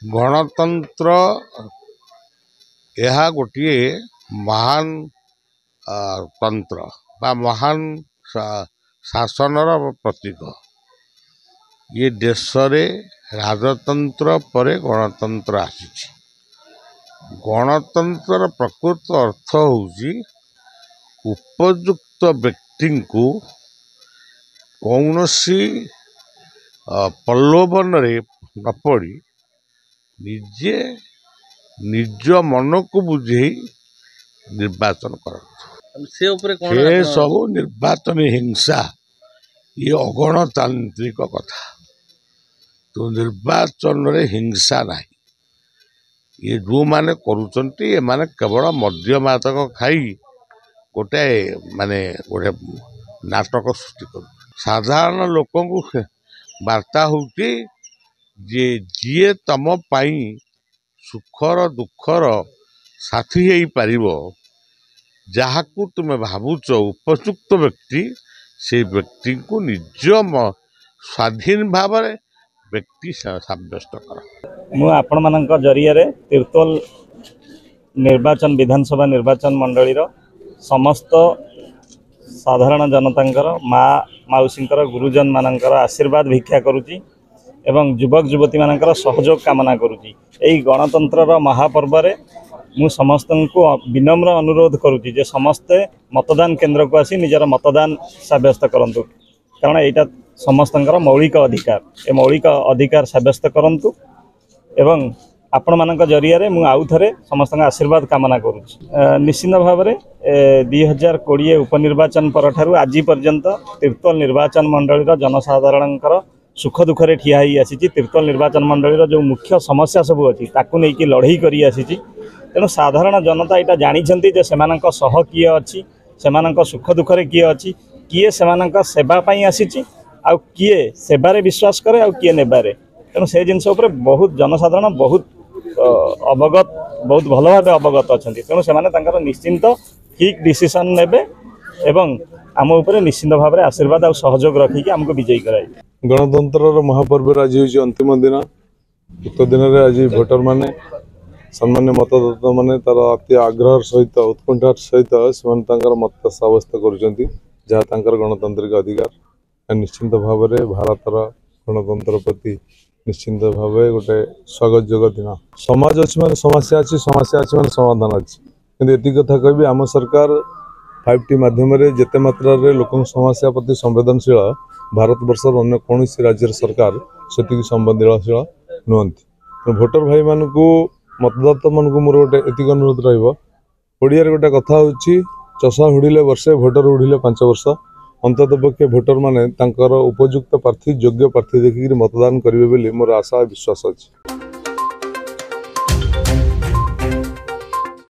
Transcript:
गणतंत्र यह गोटे महान तंत्र बा महान शासनर प्रतीक। ये देश रे राजतंत्र परे गणतंत्र आसी। गणतंत्र प्रकृत अर्थ होउची उपयुक्त व्यक्ति को कौनसी प्रलोभन रे न पड़ी निजे निज मन को बुझे निर्वाचन कर सब निर्वाचन हिंसा ये अगणतांत्रिक कथा। तो निर्वाचन रे हिंसा नहीं। ये जो माने करुचंती ये माने केवल मद्य मातक खाई गोटे माने गोटे नाटक सृष्टि कर। साधारण लोक वार्ता होती जे जीए तम पाई सुखर दुखर साथी हो पारिबो जहाकू तुम भावुच उपयुक्त व्यक्ति से व्यक्ति को निज स्वाधीन भाव व्यक्ति साब्यस्त कर। मु आपण मानक जरिया रे तीर्तोल निर्वाचन विधानसभा निर्वाचन मंडलीर समस्त साधारण जनतांकर माउसींकर गुरुजन मानकर आशीर्वाद भिक्षा करुची एवं युवक युवती मानकर सहयोग कामना करुची। एई गणतंत्र महापर्व रे मु समस्त को विनम्र अनुरोध करुची जे समस्ते मतदान केन्द्र को आसी निजर मतदान साब्यस्त करंतु, कारण एटा समस्तंकर मौलिक अधिकार। ए मौलिक अधिकार साब्यस्त करंतु एवं आपण मानक जरिया रे मु आउ थरे समस्त आशीर्वाद कामना करुची। निश्चित भाव में 2020 उपनिर्वाचन पर ठारू आज पर्यंत तीर्तोल निर्वाचन मंडलीर जनसाधारणकर सुख दुखरे ठिया ही आसी। तीर्तोल निर्वाचन मंडलीर जो मुख्य समस्या सब अच्छी ताकू नहीं कि लड़ई करी आसी। तेणु साधारण जनता यहाँ जानी जे सेमानक सह किए अच्छी सेमानक सुख दुखरे किए अच्छी किए सेमानक सेवा पाई आसी आउ किए सेबारे विश्वास करे आउ किए नेबारे। तेणु से जिनस बहुत जनसाधारण बहुत अवगत बहुत भल भाव अवगत अच्छा। तेणु से निश्चिंत ठीक डिसीजन नेबे एवं आम उपर निश्चिंत भाव में आशीर्वाद और सहयोग रखिकी आमको विजयी कराई। गणतंत्र महापर्व आज हूँ अंतिम दिन। उक्त दिन में आज भोटर माने सामान्य मतदाता माने तार अति आग्रह सहित उत्कंठार सहित से मत साब्यस्त कर गणतांत्रिक अधिकार। निश्चिंत भाव में भारतर गणतंत्र प्रति निश्चिंत भाव गोटे स्वागत जोग दिन। समाज अच्छी माने समस्या अच्छी समस्या अच्छी माने समाधान अच्छी। किंतु एति कथा कहबी आम सरकार 5T माध्यम जेते मात्रा रे लोक समस्या प्रति संवेदनशील भारत वर्ष अन्य कौन राज्य सरकार से संवेदनशील नुहति। भोटर भाई मान को मतदाता मान को मोर गोटे एतिक अनुरोध रोडिया गोटे कथा होची चषा हुड़िले वर्षे भोटर हुड़िले 5 वर्ष। अंतत पक्षे भोटर माने उपयुक्त प्रार्थी योग्य प्रार्थी देखिक मतदान करेंगे बोली मोर आशा विश्वास अच्छी।